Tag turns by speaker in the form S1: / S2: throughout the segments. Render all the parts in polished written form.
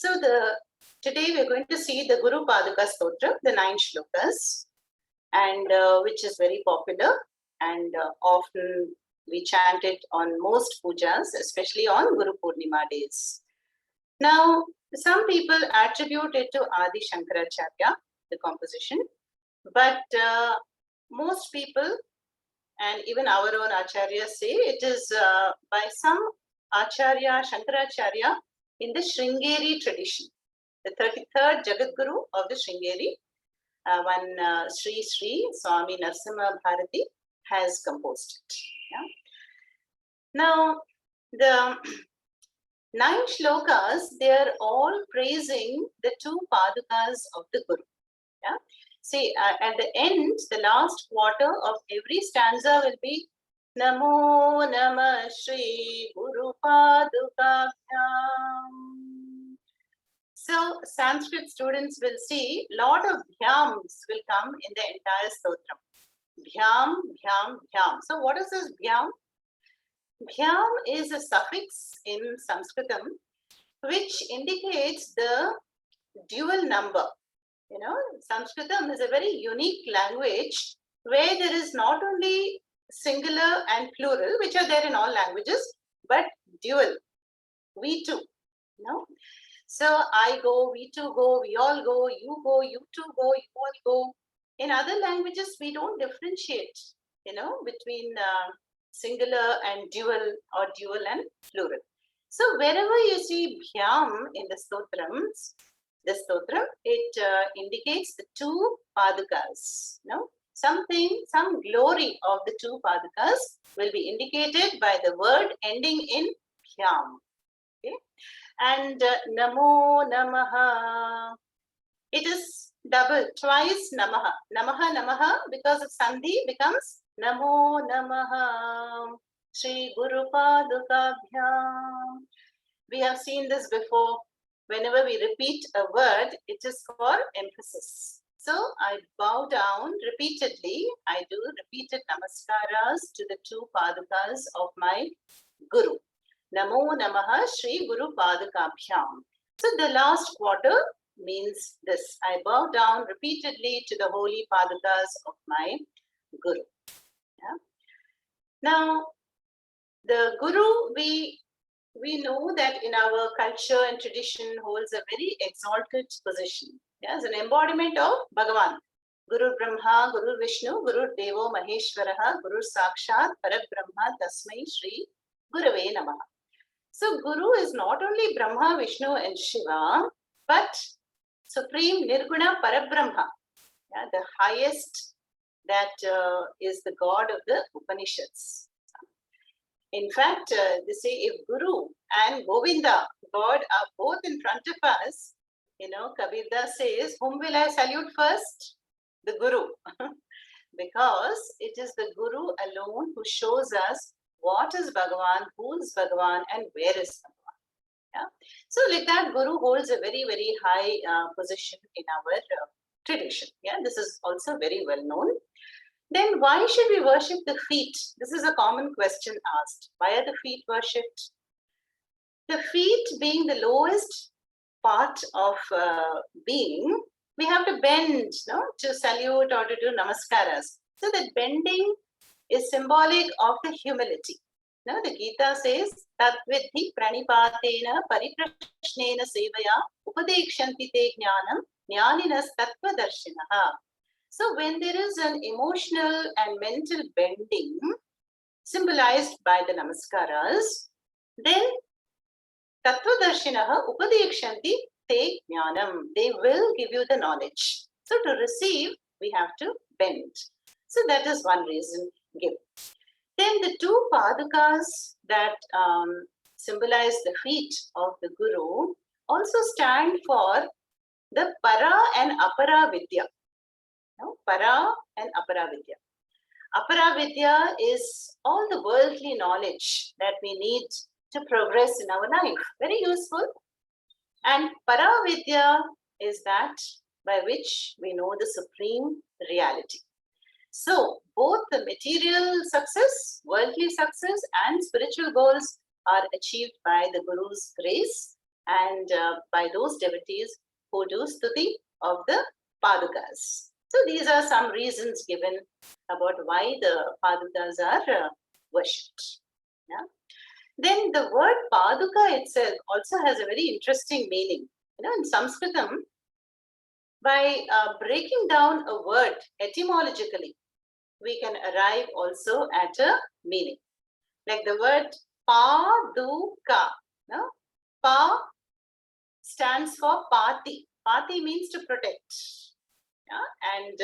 S1: Today we're going to see the Guru Paduka Stotra, the 9 shlokas, and which is very popular and often we chant it on most pujas, especially on Guru Purnima days. Now, some people attribute it to Adi Shankaracharya, the composition, but most people and even our own acharyas say it is by some acharya, Shankaracharya, in the Sringeri tradition, the 33rd Jagat Guru of the Sringeri, one Sri Swami Narasimha Bharati has composed it. Yeah? Now, the 9 shlokas, they are all praising the 2 padukas of the Guru. Yeah? See, at the end, the last quarter of every stanza will be Namo Namah Shri Guru Padukabhyam. So, Sanskrit students will see a lot of bhyams will come in the entire stotram. Bhyam, bhyam, bhyam. So, what is this bhyam? Bhyam is a suffix in Sanskritam which indicates the dual number. You know, Sanskritam is a very unique language where there is not only singular and plural, which are there in all languages, but dual. We too. You know? So I go, we two go, we all go, you two go, you all go. In other languages, we don't differentiate, you know, between singular and dual or dual and plural. So wherever you see bhyam in the stotrams, the stotram, it indicates the 2 padukas. No? Some glory of the 2 padukas will be indicated by the word ending in bhyam. Okay? And Namo Namaha, it is double, twice Namaha. Namaha, Namaha, because of Sandhi becomes Namo Namaha Shri Guru Padukabhyam. We have seen this before. Whenever we repeat a word, it is for emphasis. So I bow down repeatedly. I do repeated namaskaras to the 2 padukas of my Guru. Namo Namaha Shri Guru Padukabhyam. So the last quarter means this. I bow down repeatedly to the holy padukas of my Guru. Yeah? Now, the Guru, we know that in our culture and tradition holds a very exalted position. Yeah, as an embodiment of Bhagavan. Guru Brahma, Guru Vishnu, Guru Devo Maheshwaraha, Guru Sakshat, Parabrahma, Tasmai Shri Gurave Namaha. So Guru is not only Brahma, Vishnu and Shiva, but Supreme Nirguna Parabrahma. Yeah, the highest that is the God of the Upanishads. In fact, they say if Guru and Govinda, God, are both in front of us, you know, Kabirdas says, whom will I salute first? The Guru. Because it is the Guru alone who shows us what is Bhagavan, who is Bhagavan, and where is Bhagavan. Yeah? So like that, Guru holds a very, very high position in our tradition. Yeah, this is also very well known. Then why should we worship the feet? This is a common question asked. Why are the feet worshipped? The feet being the lowest part of being, we have to bend, no, to salute or to do namaskaras. So that bending is symbolic of the humility. No, the Gita says, Tatvidhi pranipatena pariprashnena sevaya upadekshanti te jnanam jnaninas tattva darshinaha. So when there is an emotional and mental bending symbolized by the namaskaras, then tattvadarshinaha upadekshanti te jnanam. They will give you the knowledge. So to receive, we have to bend. So that is one reason given. Then the 2 padukas that symbolize the feet of the Guru also stand for the para and apara vidya. No? Para and apara vidya. Apara vidya is all the worldly knowledge that we need to progress in our life. Very useful. And para vidya is that by which we know the supreme reality. So both the material success, worldly success, and spiritual goals are achieved by the Guru's grace and by those devotees who do stuti of the Padukas. So these are some reasons given about why the Padukas are worshipped. Yeah. Then the word Paduka itself also has a very interesting meaning. In Sanskritam, by breaking down a word etymologically, we can arrive also at a meaning. Like the word Paduka. No? Pa stands for Pati. Pati means to protect. Yeah? And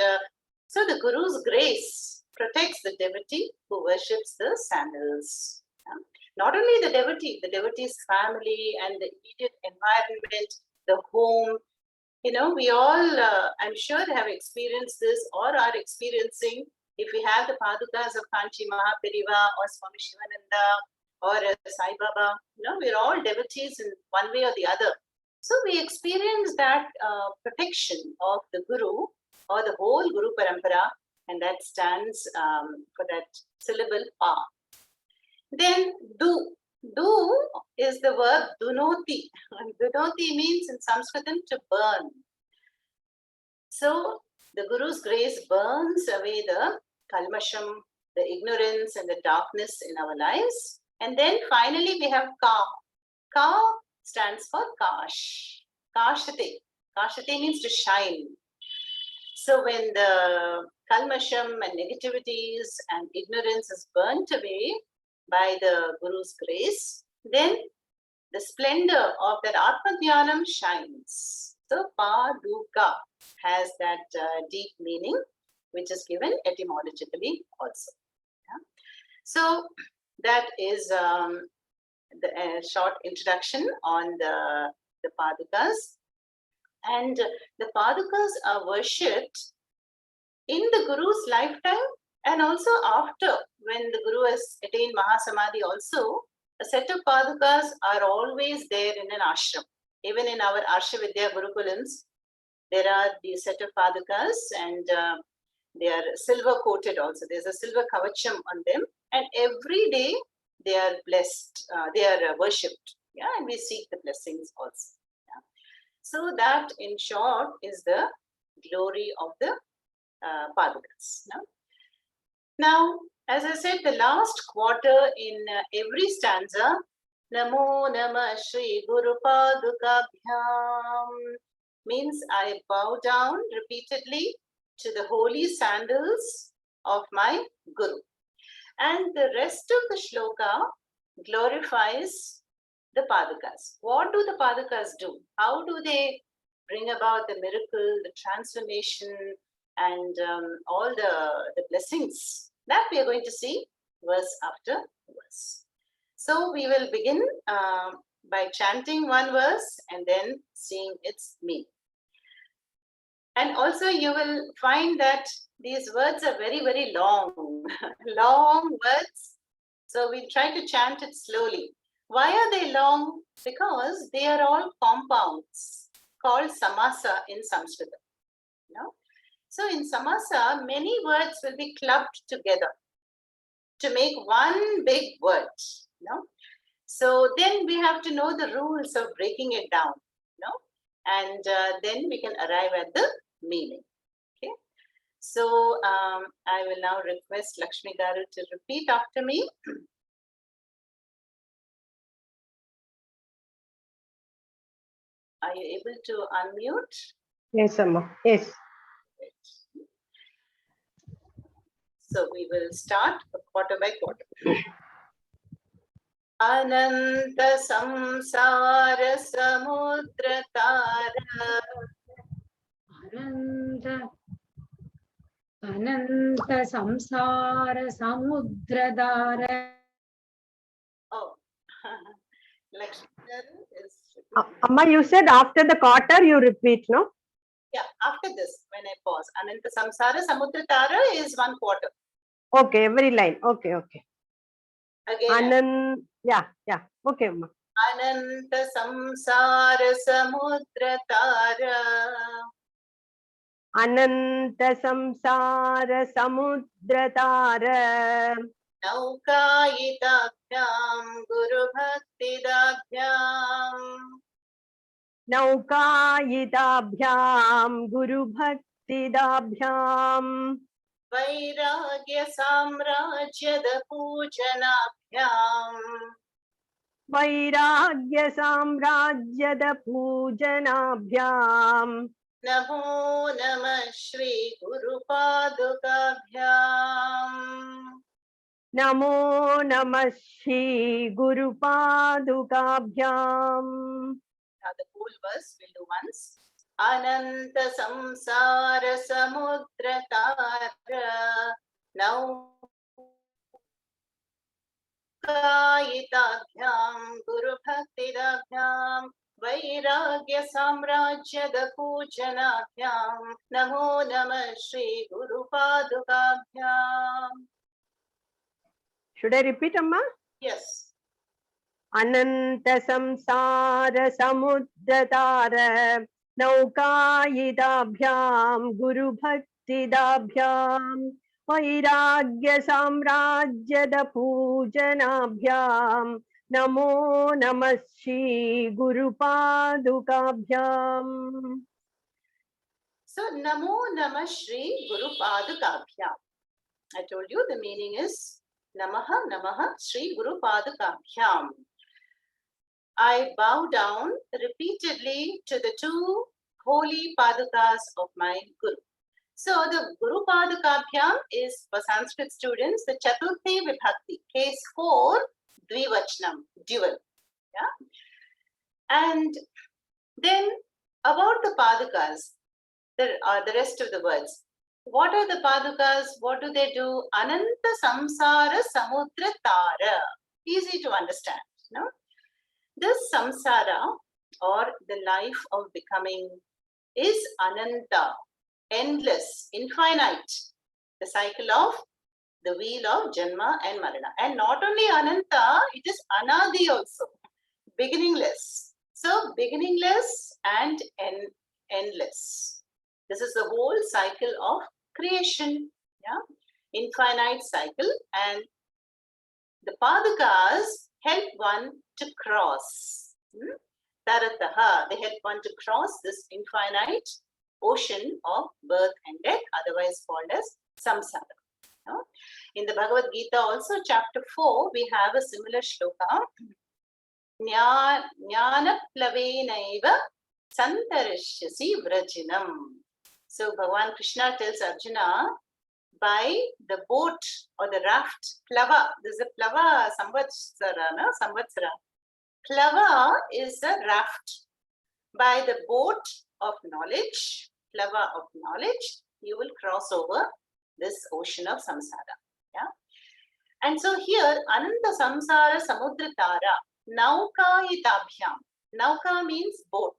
S1: so the Guru's grace protects the devotee who worships the sandals. Yeah? Not only the devotee's family and the immediate environment, the home. We all, I'm sure, have experienced this or are experiencing. If we have the Padukas of Kanchi Mahaperiva or Swami Shivananda or Sai Baba, we're all devotees in one way or the other. So we experience that protection of the Guru or the whole Guru Parampara, and that stands for that syllable Pa. Then Du is the verb dunoti. Dunoti means in Sanskritam to burn. So the Guru's grace burns away the kalmasham, the ignorance and the darkness in our lives. And then finally we have Ka. Ka stands for Kash. Kashate. Kashate means to shine. So when the kalmasham and negativities and ignorance is burnt away by the Guru's grace, then the splendor of that Atma Dhyanam shines. So Paduka has that deep meaning, which is given etymologically also. Yeah? So that is the short introduction on the Padukas. And the Padukas are worshipped in the Guru's lifetime and also after, when the Guru has attained Mahasamadhi also. A set of Padukas are always there in an ashram. Even in our Arsha Vidya Gurukulams, there are these set of Padukas and they are silver coated also. There's a silver kavacham on them, and every day they are blessed, they are worshipped. Yeah, and we seek the blessings also. Yeah. So that in short is the glory of the Padukas. No? Now, as I said, the last quarter in every stanza, Namo Namah Shri Guru Padukabhyam, means I bow down repeatedly to the holy sandals of my Guru. And the rest of the shloka glorifies the Padukas. What do the Padukas do? How do they bring about the miracle, the transformation, and all the blessings? That we are going to see verse after verse. So we will begin by chanting one verse and then seeing its meaning. And also you will find that these words are very, very long, long words. So we'll try to chant it slowly. Why are they long? Because they are all compounds called samasa in Sanskrit. So in samasa, many words will be clubbed together to make one big word. So then we have to know the rules of breaking it down. And then we can arrive at the meaning. Okay. So I will now request Lakshmi Garu to repeat after me. Are you able to unmute?
S2: Yes, Amma. Yes.
S1: So we will start quarter by quarter. Ananta samsara samudra tara.
S3: Ananta samsara samudradara.
S1: Oh, Lakshmi is.
S2: Amma, you said after the quarter you repeat, no?
S1: Yeah, after this, when I pause. Ananta samsara samudra tara is one quarter.
S2: Okay, every line. Okay.
S1: Again.
S2: Yeah. Okay, Amma.
S1: Ananta samsara samudra tara.
S2: Ananta samsara samudra tara.
S1: Naukayidabhyam guru bhaktidabhyam.
S2: नौकायिताभ्यां गुरुभक्तिदाभ्याम्
S1: वैराग्य साम्राज्यद पूजनाभ्याम्
S2: वैराग्य साम्राज्यद पूजनाभ्याम्
S1: नमो नमः श्री गुरुपादुकाभ्याम्
S2: नमो नमः Shri गुरुपादुकाभ्याम्.
S1: Now the whole verse we'll do once. Ananta samsara samudra tara naukayitabhyam guru bhaktidabhyam vairagya samrajyada pujanabhyam namo namah shri guru padukabhyam.
S2: Should I repeat, Amma?
S1: Yes.
S2: अनंत संसार समुद्रतार नौकायिताभ्यां गुरु भक्तिदाभ्यां वैराग्य साम्राज्यद पूजनाभ्यां नमो नमः Shri गुरुपादुकाभ्याम्.
S1: So namo namah shri guru padukabhyam. I told you the meaning is namaha namaha shri guru padukabhyam. I bow down repeatedly to the two holy padukas of my Guru. So the Guru Padukabhyam is for Sanskrit students the Chaturthi Vibhakti, case 4, Dvivachanam, dual. Yeah? And then about the Padukas, the rest of the words. What are the Padukas? What do they do? Ananta Samsara Samudra Tara. Easy to understand, no? This samsara or the life of becoming is ananta, endless, infinite. The cycle of the wheel of Janma and Marana. And not only ananta, it is anadi also, beginningless. So beginningless and endless. This is the whole cycle of creation, yeah? Infinite cycle, and the Padukas help one to cross. Tarataha, they help one to cross this infinite ocean of birth and death, otherwise called as samsara. In the Bhagavad Gita also, chapter 4, we have a similar shloka. Jnana plavenaiva santarishyasi vrajinam. So Bhagavan Krishna tells Arjuna, by the boat or the raft, plava, this is a plava samvatsara, no? Samvatsara. Plava is a raft. By the boat of knowledge, plava of knowledge, you will cross over this ocean of samsara. Yeah. And so here, Ananta Samsara Samudratara, Naukayitabhyam. Nauka means boat.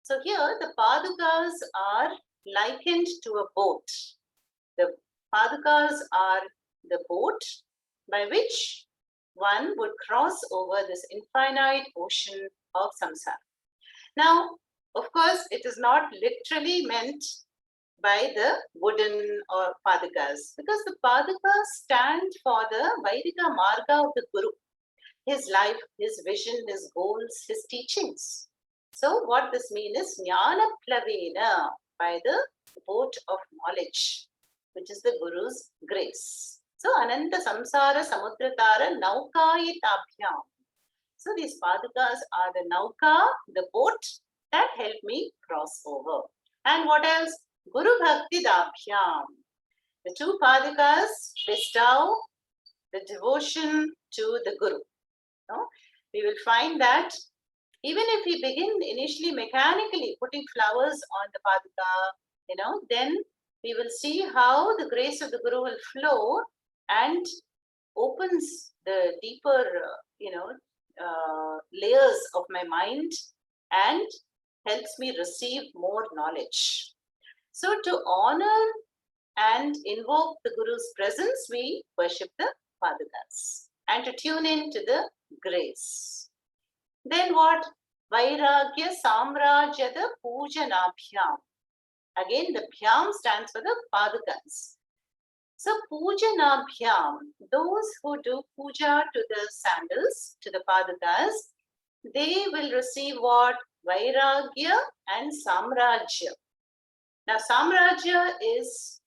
S1: So here the Padukas are likened to a boat. The Padukas are the boat by which one would cross over this infinite ocean of samsara. Now, of course, it is not literally meant by the wooden or Padukas, because the Padukas stand for the Vaidika Marga of the Guru, his life, his vision, his goals, his teachings. So what this means is Jnana Plavena, by the boat of knowledge, which is the Guru's grace. So Ananta Samsara Samudratara Naukayitabhyam. So these Padukas are the Nauka, the boat that help me cross over. And what else? Guru Bhaktidabhyam. The two Padukas bestow the devotion to the Guru. No? We will find that even if we begin initially mechanically putting flowers on the Paduka, then we will see how the grace of the Guru will flow and opens the deeper, layers of my mind and helps me receive more knowledge. So to honor and invoke the Guru's presence, we worship the Padukas and to tune in to the grace. Then what? Vairagya Samrajyada Pujanabhyam. Again, the Bhyam stands for the Padukas. So Pujanabhyam, those who do puja to the sandals, to the Padukas, they will receive what? Vairagya and Samrajya. Now, Samrajya is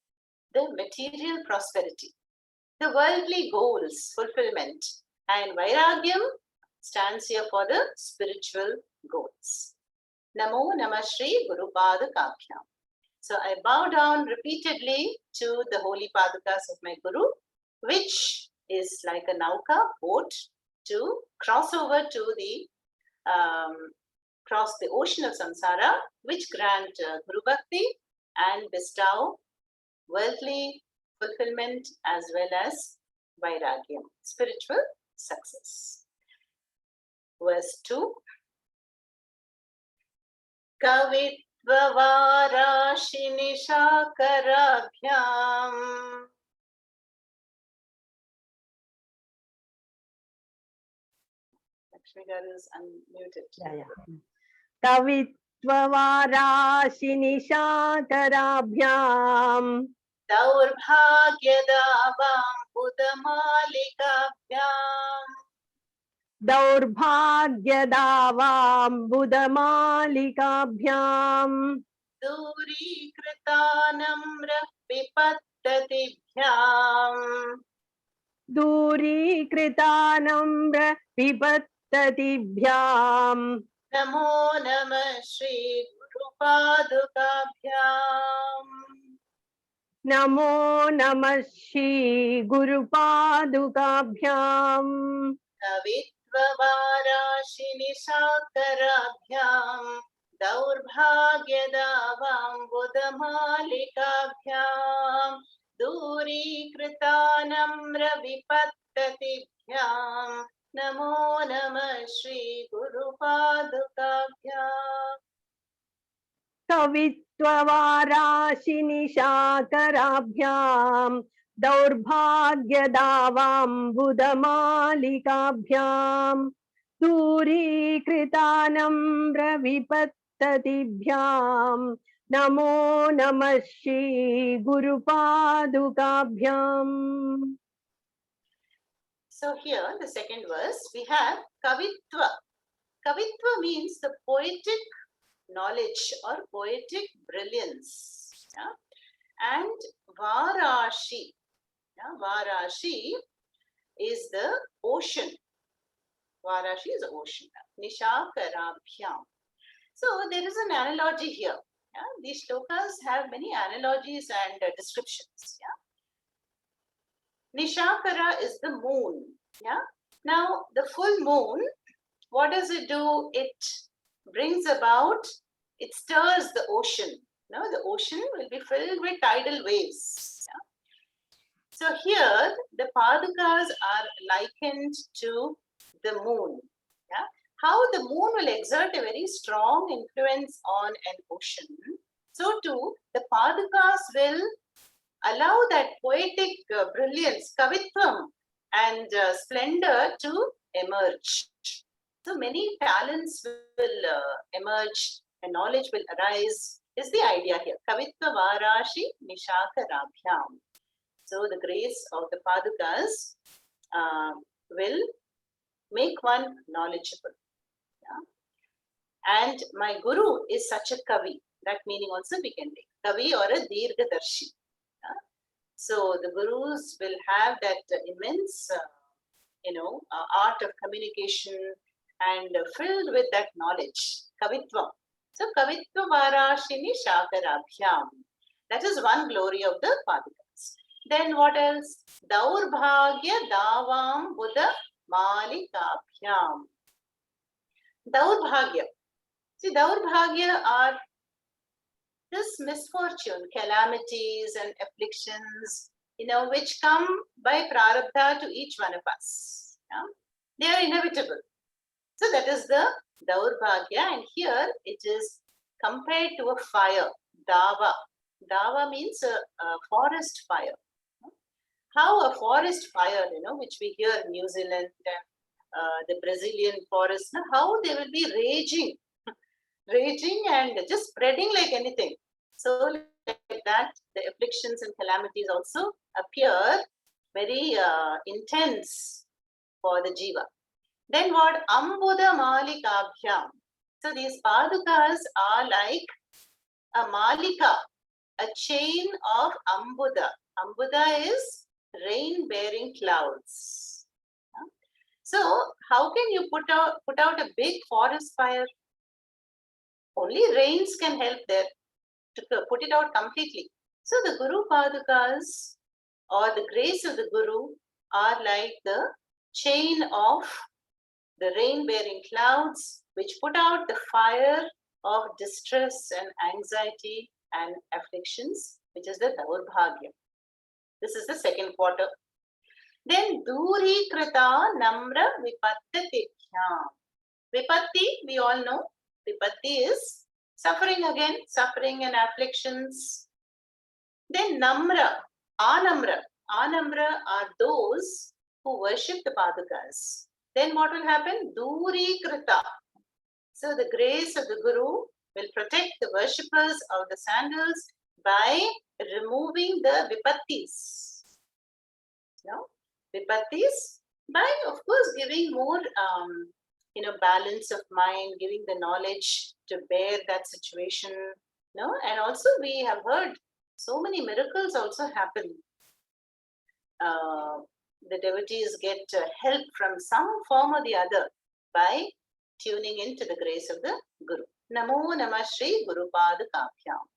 S1: the material prosperity, the worldly goals fulfillment, and Vairagyam stands here for the spiritual goals. Namo Namah Shri Guru Padukabhyam. So I bow down repeatedly to the holy padukas of my Guru, which is like a nauka boat to cross over to the cross the ocean of samsara, which grant Guru Bhakti and bestow worldly fulfillment as well as vairagyam, spiritual success. Verse 2. Kavitvavarashi-nishakarabhyam. Lakshmi Garu is unmuted.
S2: Kavitvavarashinishakarabhyam.
S1: Daurbhagyadavam budamalikavyam.
S2: Daurbhagyadavam budamalikabhyam.
S1: Durikritanamra vipattativyam.
S2: Durikritanamra vipattativyam.
S1: Namo Namah Shri Guru Padukabhyam.
S2: Namo Namah Shri Guru Padukabhyam.
S1: Kavitvavarashi-nishakarabhyam. Daurbhagyadavam budamalikavyam. Durikritanamra vipattativyam. Namo Namah Shri Guru Padukabhyam.
S2: Kavitvavarashi-nishakarabhyam. Daurbhagyadavam budamalikabhyam. Durikritanamra vipattativyam. Namo Namah Shri Guru Padukabhyam.
S1: So here, the second verse, we have Kavitva. Kavitva means the poetic knowledge or poetic brilliance. Yeah? And Varashi. Yeah? Varashi is the ocean. Varashi is the ocean. Nishakarabhyam. So there is an analogy here. Yeah? These shlokas have many analogies and descriptions. Yeah? Nishakara is the moon. Yeah. Now the full moon, what does it do? It brings about, it stirs the ocean. No, the ocean will be filled with tidal waves. Yeah? So here the padukas are likened to the moon. Yeah? How the moon will exert a very strong influence on an ocean, so too the padukas will allow that poetic brilliance, kavitvam, and splendor to emerge. So many talents will emerge and knowledge will arise, is the idea here. Kavitva Varashi Nishakarabhyam. So the grace of the padukas will make one knowledgeable. Yeah? And my guru is such a kavi. That meaning also we can take. Kavi or a dirghadarshi. So the gurus will have that immense, art of communication and filled with that knowledge, kavitva. So kavitva varashini shakarabhyam. That is one glory of the padukas. Then what else? Daurbhagya davam buddha malikabhyam. Daurbhagya. See, daurbhagya are this misfortune, calamities and afflictions, which come by prarabdha to each one of us. Yeah? They are inevitable. So that is the daurbhagya, and here it is compared to a fire, dava. Dava means a forest fire. How a forest fire, which we hear in New Zealand, the Brazilian forest, how they will be raging and just spreading like anything. So like that, the afflictions and calamities also appear very intense for the jiva. Then what? Ambuda malikabhyam. So these padukas are like a malika, a chain of ambuda. Ambuda is rain-bearing clouds. So how can you put out a big forest fire? Only rains can help there to put it out completely. So the Guru Padukas or the grace of the Guru are like the chain of the rain-bearing clouds which put out the fire of distress and anxiety and afflictions, which is the Daurbhagya. This is the second quarter. Then Duri Krita Namra Vipattitibhyam. Vipatti, we all know. Vipatti is suffering again, suffering and afflictions. Then Namra, Anamra. Anamra are those who worship the Padukas. Then what will happen? Duri Krita. So the grace of the Guru will protect the worshippers of the sandals by removing the vipattis. No? Vipattis by, of course, giving more balance of mind, giving the knowledge to bear that situation. No? And also we have heard so many miracles also happen. The devotees get help from some form or the other by tuning into the grace of the Guru. Namo Namah Shri Guru Padukabhyam.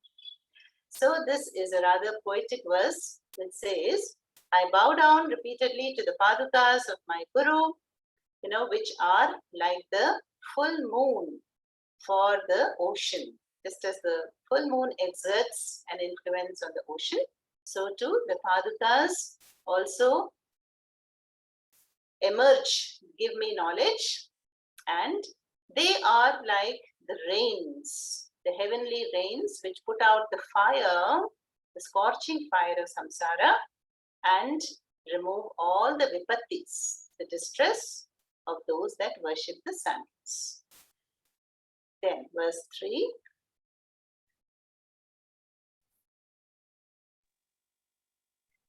S1: So this is a rather poetic verse that says, I bow down repeatedly to the Padukas of my Guru, which are like the full moon for the ocean. Just as the full moon exerts an influence on the ocean, so too the Padukas also emerge, give me knowledge, and they are like the rains, the heavenly rains which put out the fire, the scorching fire of samsara, and remove all the vipattis, the distress of those that worship the sandals. Then verse 3.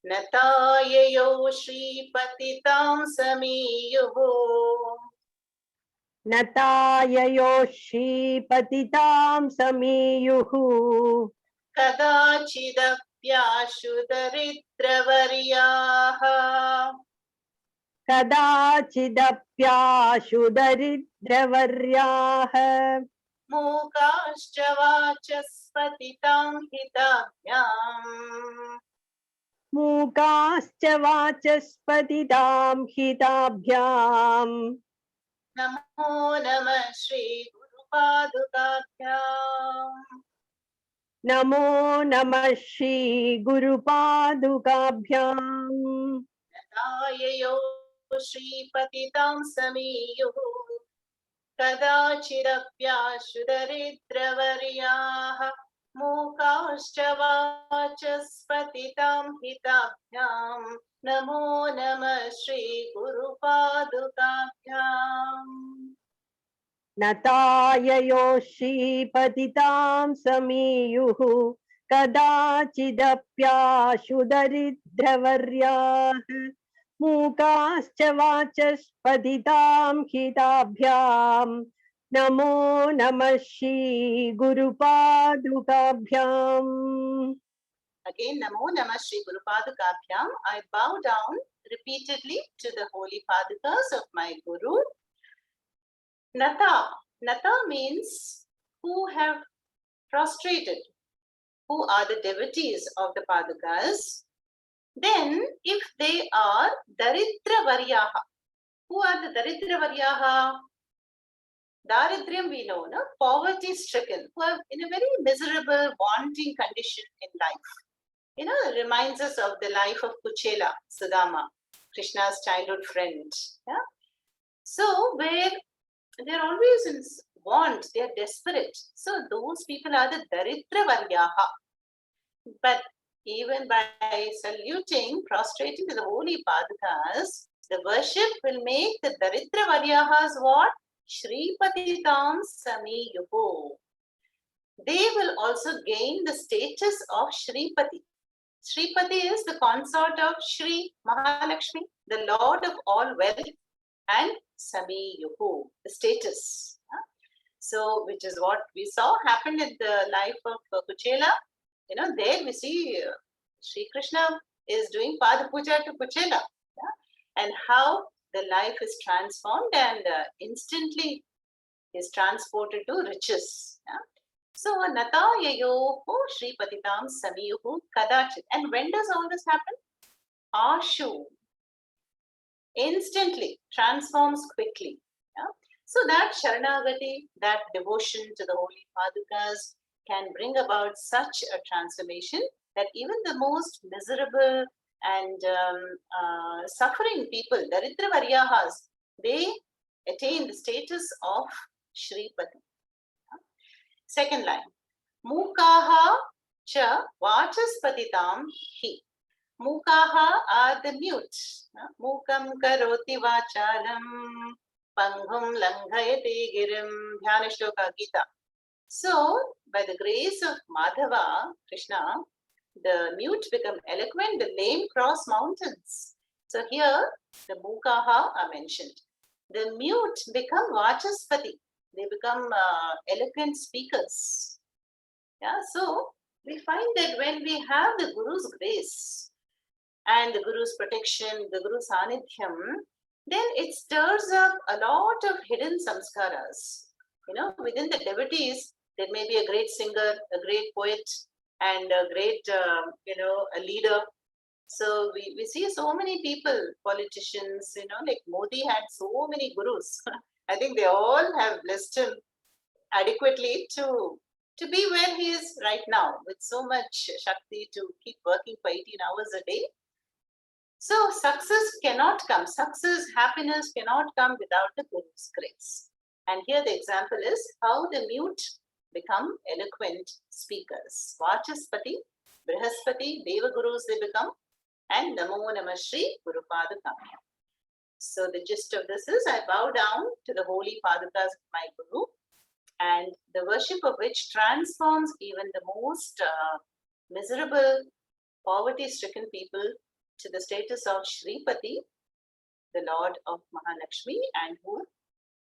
S1: Natayayo Shripatitam Samiyuhu.
S2: Natayayo Shripatitam Samiyuhu.
S1: Kadachidapyashu daridravariyaha.
S2: Kadachidapyashu daridravariyaha.
S1: Mukascha vachaspatitam hitabhyam.
S2: Mukascha vachaspatitam hitabhyam.
S1: Namo Namah Shri Guru Padukabhyam.
S2: Namo Namah Shri Guru Padukabhyam.
S1: Natayayo Shripatitam Samiyuhu. Kadachidapyashu daridravariyaha. Mukascha vachaspatitam hitabhyam. Namo Namah Shri Guru Padukabhyam.
S2: Natayayo Shripatitam Samiyuhu. Kadachidapyashu daridravariyaha. Mukascha vachaspatitam hitabhyam. Namo Namah Shri Guru Padukabhyam.
S1: Again, Namo Namah Shri Guru Padukabhyam. I bow down repeatedly to the holy Padukas of my Guru. Nata. Nata means who have prostrated, who are the devotees of the Padukas. Then, if they are Daridra Varyaha, who are the Daridra Varyaha? Daridryam we know, no? Poverty stricken, who are in a very miserable, wanting condition in life. It reminds us of the life of Kuchela, Sudama, Krishna's childhood friend. Yeah? So, where they're always in want, they're desperate. So, those people are the Daridra Varyaha. But even by saluting, prostrating to the holy Padukas, the worship will make the Daridra Varyahas what? Shripatitam Samiyuhu. They will also gain the status of Shripati. Shripati is the consort of Shri Mahalakshmi, the Lord of all wealth, and Samiyuhu, the status. So, which is what we saw happened in the life of Kuchela. You know, there we see Sri Krishna is doing Pada Puja to Kuchela, yeah? And how the life is transformed and instantly is transported to riches. Yeah? So, Nata Yayoho Shri Patitam Samiyuhu Kadachit. And when does all this happen? Ashu. Instantly transforms quickly. Yeah? So that Sharanagati, that devotion to the holy Padukas can bring about such a transformation that even the most miserable and suffering people, Daridra Varyahas, they attain the status of Shripati. Second line, Mukaha cha vachaspatitam hi. Mukaha are the mute. Mukam karoti vachalam panghum langhayate girim dhyana shloka Gita. So, by the grace of Madhava, Krishna, the mute become eloquent, the lame cross mountains. So here, the Mukaha are mentioned. The mute become Vachaspati. They become eloquent speakers. Yeah, so we find that when we have the Guru's grace and the Guru's protection, the Guru's Sanidhyam, then it stirs up a lot of hidden samskaras. You know, within the devotees, there may be a great singer, a great poet, and a great, a leader. So we see so many people, politicians, you know, like Modi had so many gurus. I think they all have blessed him adequately to be where he is right now, with so much Shakti to keep working for 18 hours a day. So success cannot come, success, happiness cannot come without the Guru's grace. And here the example is how the mute become eloquent speakers. Vachaspati, Brihaspati, Deva Gurus they become, and Namo Namah Shri Guru Padukamya. So the gist of this is I bow down to the holy Padukas of my Guru, and the worship of which transforms even the most miserable, poverty-stricken people to the status of Shripati, the Lord of Mahalakshmi, and who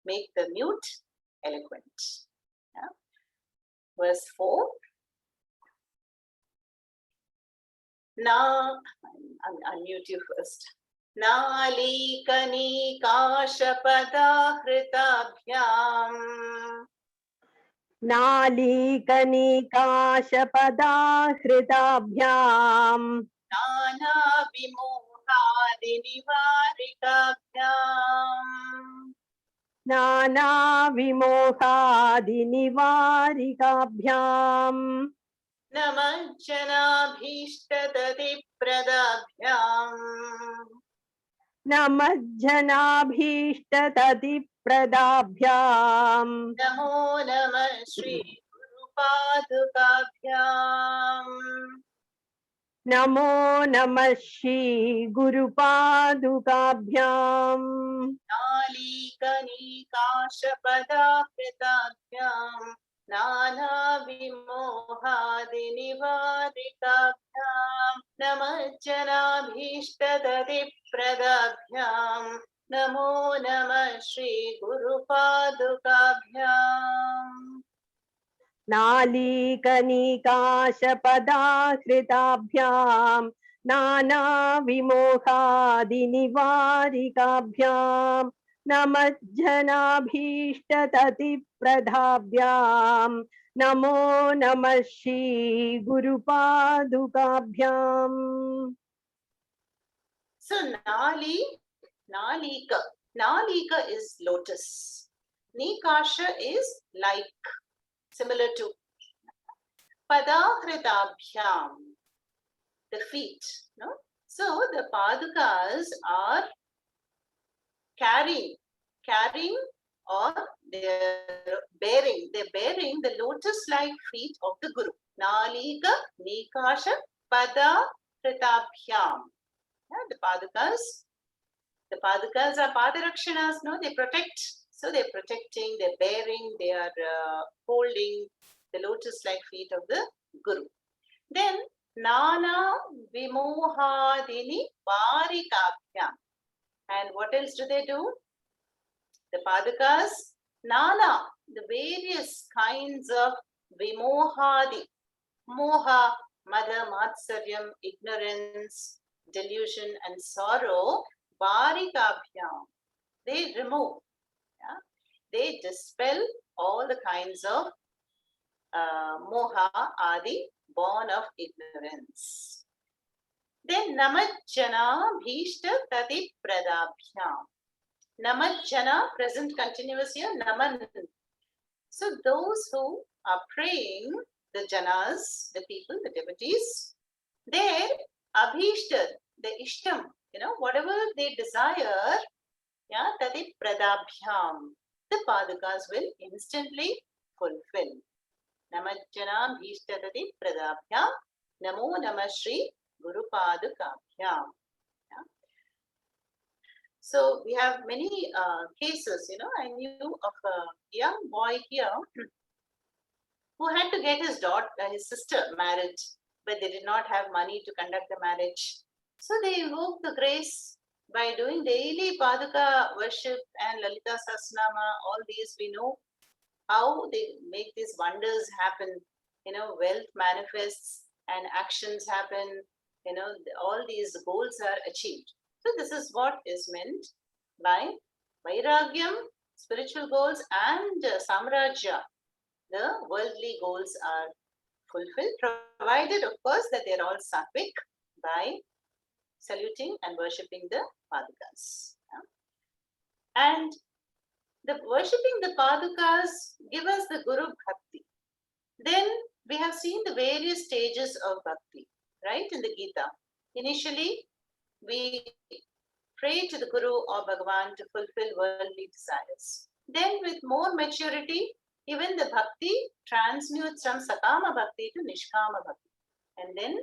S1: make the mute eloquent. Yeah. Verse 4. Now, unmute you first. Nali kanika hritabhyam.
S2: नालीकनिकाशपदाहृताभ्याम्
S1: Nana vimohadi nivarikabhyam.
S2: नानाविमोहादिनिवारिकाभ्याम्
S1: Namajjanabhishtadadipradabhyam.
S2: नमज्जनाभीष्टततिप्रदाभ्याम्
S1: Namo Namah Shri Guru Padukabhyam.
S2: नमो नमः श्री गुरुपादुकाभ्याम्
S1: नालीकनिकाशपदाकृताभ्यां नानाविमोहादिनिवारिकाभ्यां नमज्जनाभीष्टदतिप्रदाभ्यां नमो नमः श्रीगुरुपादुकाभ्याम्.
S2: नालीकनिकाशपदाहृताभ्याम् नानाविमोहादिनिवारिकाभ्याम् नमज्जनाभीष्टततिप्रदाभ्याम् नमो नमः Shri गुरुपादुकाभ्याम्.
S1: So Nalika is lotus. Nikasha is like, similar to. Padahritabhyam, the feet. No? So the Padukas are carrying or they're bearing the lotus-like feet of the Guru. Nalika, Nikasha, Padahritabhyam. Yeah, the Padukas are Padarakshanas, no? They protect. So they're protecting, they're bearing, they are holding the lotus-like feet of the Guru. Then, Nana Vimohadini Varikabhyam. And what else do they do? The Padukas, Nana, the various kinds of vimohadi, moha, mada, matsaryam, ignorance, delusion, and sorrow, varikabhyam, they remove, yeah? They dispel all the kinds of moha, adi, born of ignorance. Then namajjana bhishta tati pradabhyam. Namajjana, present continuous here, naman. So those who are praying, the janas, the people, the devotees, their abhishta, the ishtam, whatever they desire, yeah, tadi pradabhyam, the padukas will instantly fulfill. Namajjana bhishta tadi pradabhyam, namo namah shri guru padukabhyam. So we have many cases, I knew of a young boy here who had to get his sister married, but they did not have money to conduct the marriage. So they invoked the grace by doing daily Paduka worship and Lalita Sahasranama. All these we know how they make these wonders happen. Wealth manifests and actions happen. All these goals are achieved. So this is what is meant by Vairagyam, spiritual goals, and Samrajya, the worldly goals are fulfilled, provided, of course, that they are all sattvic by saluting and worshipping the Padukas. And the worshipping the Padukas give us the Guru Bhakti. Then we have seen the various stages of Bhakti, right, in the Gita. Initially, we pray to the Guru or Bhagavan to fulfill worldly desires. Then with more maturity, even the Bhakti transmutes from Sakama Bhakti to Nishkama Bhakti. And then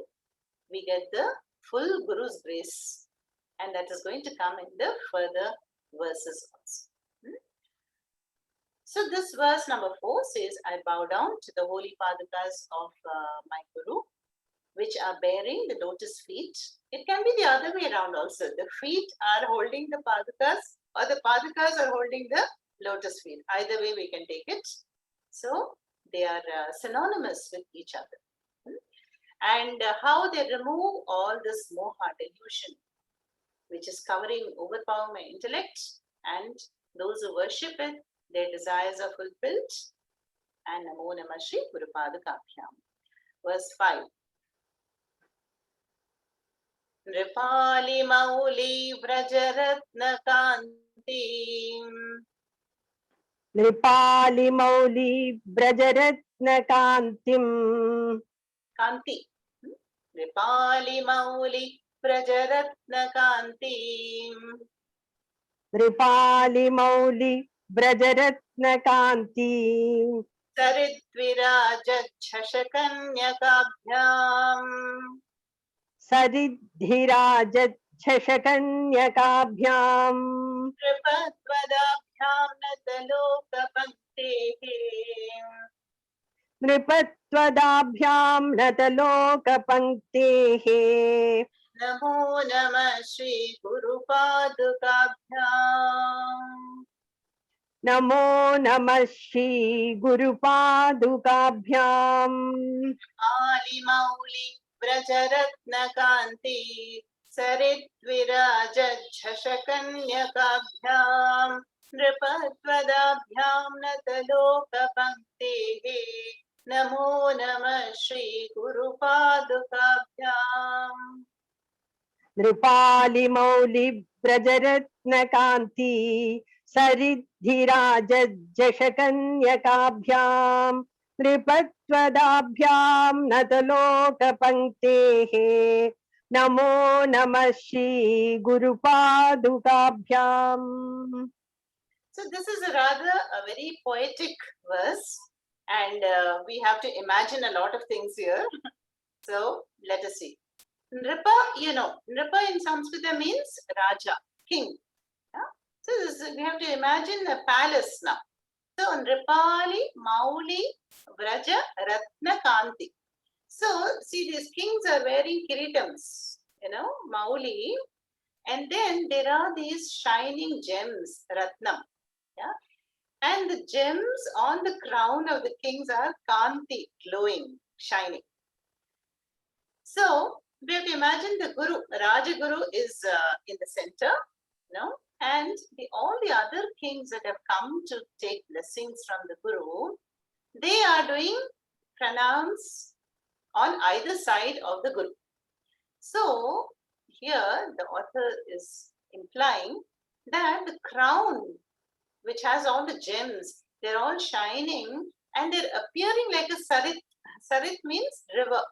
S1: we get the full Guru's grace. And that is going to come in the further verses also. So this verse number 4 says, I bow down to the holy padukas of my Guru, which are bearing the lotus feet. It can be the other way around also. The feet are holding the padukas, or the padukas are holding the lotus feet. Either way we can take it. So they are synonymous with each other. And how they remove all this moha, delusion, which is overpowering my intellect, and those who worship it, their desires are fulfilled. And Namo Namah Shri Guru Padukabhyam. Verse 5. Nripali Mauli Vrajaratna Kanti.
S2: Nripali Mauli Vrajaratna Kantim.
S1: Kanti. Nripali Mauli Vrajaratna Kanti.
S2: Nripali Mauli Vrajaratna Kanti.
S1: Saridvirajat Shashakanyakabhyam.
S2: Saridhirajat Shashakanyakabhyam.
S1: Nripadvadabhyam natalokapantehe.
S2: Nripatvadabhyam natalokapanktehe.
S1: Namo Namah Shri Guru Padukabhyam.
S2: Namo Namah Shri Guru Padukabhyam.
S1: Ali Mauli Vrajaratna Kanti. Saridvirajat Shashakanyakabhyam. Nripadvadabhyam natalokapanktehe. Namo Namah Shri Guru Padukabhyam.
S2: Nripali Mauli Vrajaratna Kanti. Saridhirajat Shashakanyakabhyam. Nripatvadabhyam natalokapanktehe. Namo Namah Shri Guru Padukabhyam.
S1: So this is a very poetic verse, and we have to imagine a lot of things here. So let us see. Nripa, Nripa in Sanskrit means Raja, king. Yeah? So we have to imagine a palace now. So Nripali, Mauli, Vraja, Ratna Kanti. So see, these kings are wearing kiritams, Mauli, and then there are these shining gems, Ratnam. Yeah? And the gems on the crown of the kings are kanti, glowing, shining. So we have to imagine the Guru, Rajaguru is in the center, and all the other kings that have come to take blessings from the Guru, they are doing pranams on either side of the Guru. So here the author is implying that the crown, which has all the gems, they're all shining and they're appearing like a sarit. Sarit means river,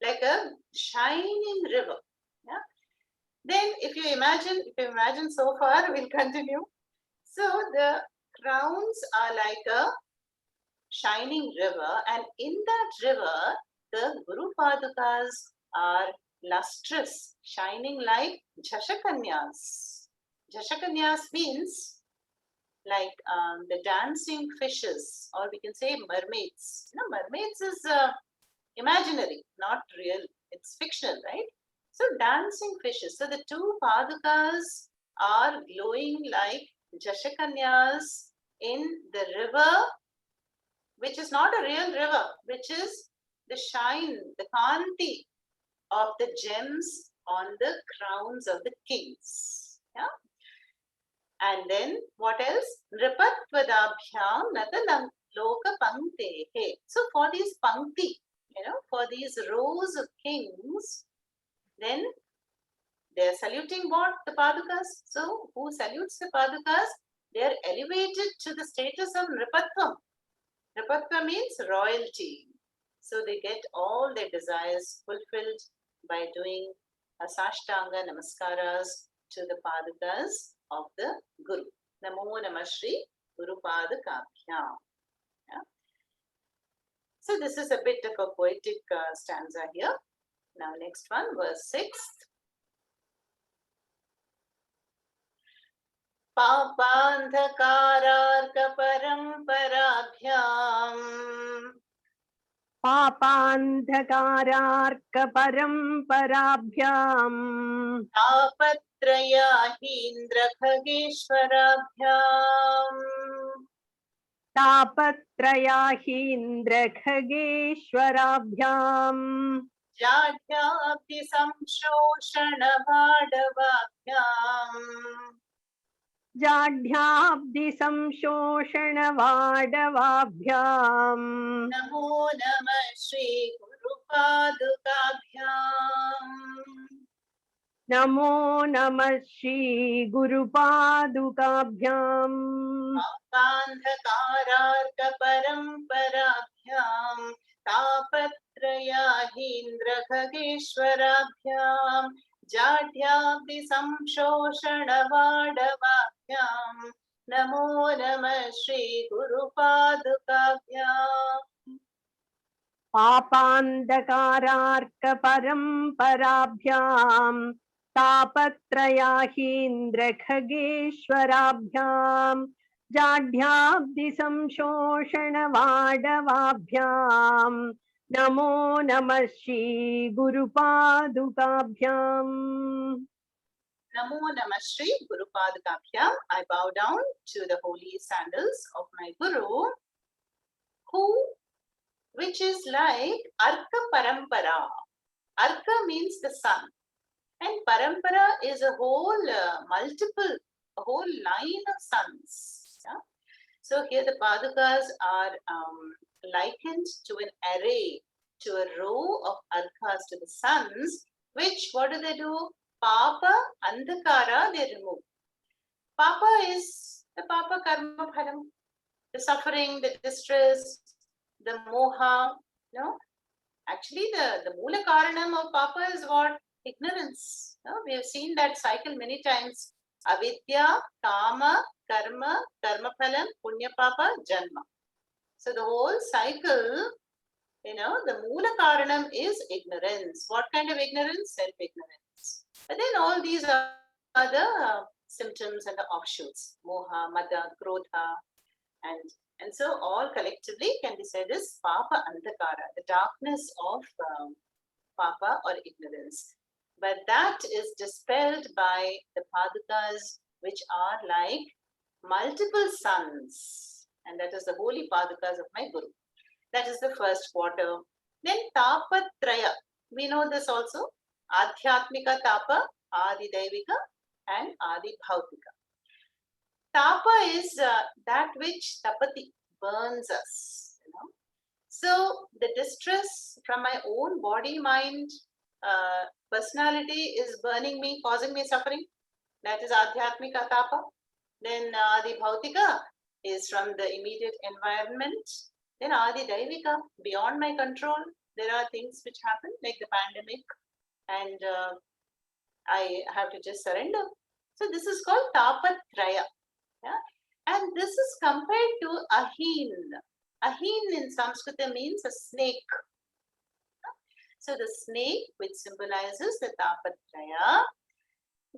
S1: like a shining river. Yeah. Then if you imagine so far, we'll continue. So the crowns are like a shining river, and in that river, the Guru Padukas are lustrous, shining like Jashakanyas. Jashakanyas means like the dancing fishes, or we can say mermaids. Mermaids is imaginary, not real. It's fictional, right? So dancing fishes. So the two Padukas are glowing like Jashakanyas in the river, which is not a real river, which is the shine, the kanti of the gems on the crowns of the kings. Yeah. And then what else? Nripatvadabhyam natalam loka panktehe. So for these pankti, for these rows of kings, then they are saluting what? The Padukas. So who salutes the Padukas? They are elevated to the status of Nripatvam. Nripatva means royalty. So they get all their desires fulfilled by doing Asashtanga Namaskaras to the Padukas of the Guru. Namo Namah Shri Guru Padukabhyam. Yeah. So this is a bit of a poetic stanza here. Now next one, verse 6. Papandhakararka paramparaabhyam.
S2: पापान्धकारार्कपरम्पराभ्याम्
S1: तापत्रयाहीन्द्र खगेश्वराभ्याम्
S2: तापत्रयाहीन्द्रखगेश्वराभ्याम्
S1: जाढ्याब्धि संशोषण वाडवाभ्याम्
S2: जाढ्याब्धिसंशोषणवाडवाभ्याम्
S1: नमो नमः श्री गुरुपादुकाभ्याम्
S2: नमो नमः श्रीगुरुपादुकाभ्याम्
S1: पापान्धकारार्क परम्पराभ्याम् तापत्रयाहीन्द्र खगेश्वराभ्याम् जाढ्याब्धि संशोषण वाडवाभ्याम् नमो नमः श्री गुरुपादुकाभ्याम्
S2: पापान्धकारार्कपरम्पराभ्याम् तापत्रयाहीन्द्रखगेश्वराभ्याम् जाढ्याब्धिसंशोषणवाडवाभ्याम् नमो नमः श्रीगुरुपादुकाभ्याम्
S1: Namo Namah Shri Guru Padukabhyam. I bow down to the holy sandals of my Guru, which is like Arka Parampara. Arka means the sun, and Parampara is a whole a whole line of suns. Yeah? So here the Padukas are likened to an array, to a row of Arkas, to the suns, which, what do? Papa, Andhakara, they remove. Papa is the Papa Karma Phalam, the suffering, the distress, the moha. Actually, the Mula Karanam of Papa is what? Ignorance. We have seen that cycle many times. Avidya, Kama, Karma, Karma Phalam, Punya Papa, Janma. So the whole cycle, the Mula Karanam is ignorance. What kind of ignorance? Self-ignorance. But then all these are the symptoms and the offshoots. Moha, Mada, Krodha, and so all collectively can be said as Papa Andhakara, the darkness of Papa or ignorance. But that is dispelled by the Padukas, which are like multiple suns, and that is the holy padukas of my Guru. That is the first quarter. Then Tapatraya. We know this also. Adhyatmika Tapa, Adi Daivika, and Adi Bhautika. Tapa is that which tapati burns us. So the distress from my own body, mind, personality is burning me, causing me suffering. That is Adhyatmika Tapa. Then Adi Bhautika is from the immediate environment. Then Adi Daivika, beyond my control. There are things which happen like the pandemic, and I have to just surrender. So this is called Tapatraya. Yeah? And this is compared to Ahin. Ahin in Sanskrit means a snake. So the snake, which symbolizes the Tapatraya.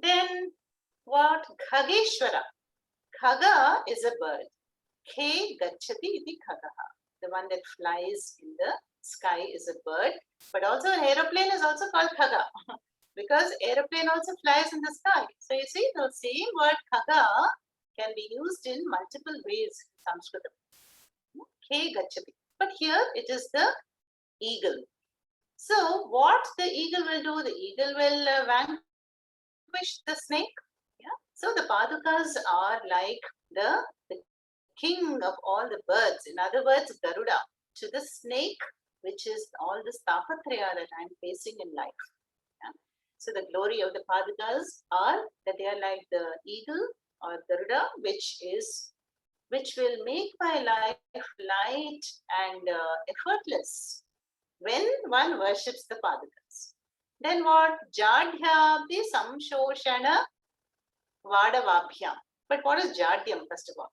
S1: Then what? Khageshwara. Khaga is a bird. Khe gachati iti khagaha. The one that flies in the sky is a bird. But also an aeroplane is also called khaga. Because aeroplane also flies in the sky. So you see the same word khaga can be used in multiple ways in Sanskrit. Khe gachati. But here it is the eagle. So what the eagle will do? The eagle will vanquish the snake. Yeah. So the padukas are like the king of all the birds. In other words, Garuda. To the snake, which is all this Tapatraya that I am facing in life. Yeah. So the glory of the padukas are that they are like the eagle or Garuda, which will make my life light and effortless when one worships the padukas. Then what? Jadhyabhi samshoshana vadavabhyam. But what is Jadyam first of all?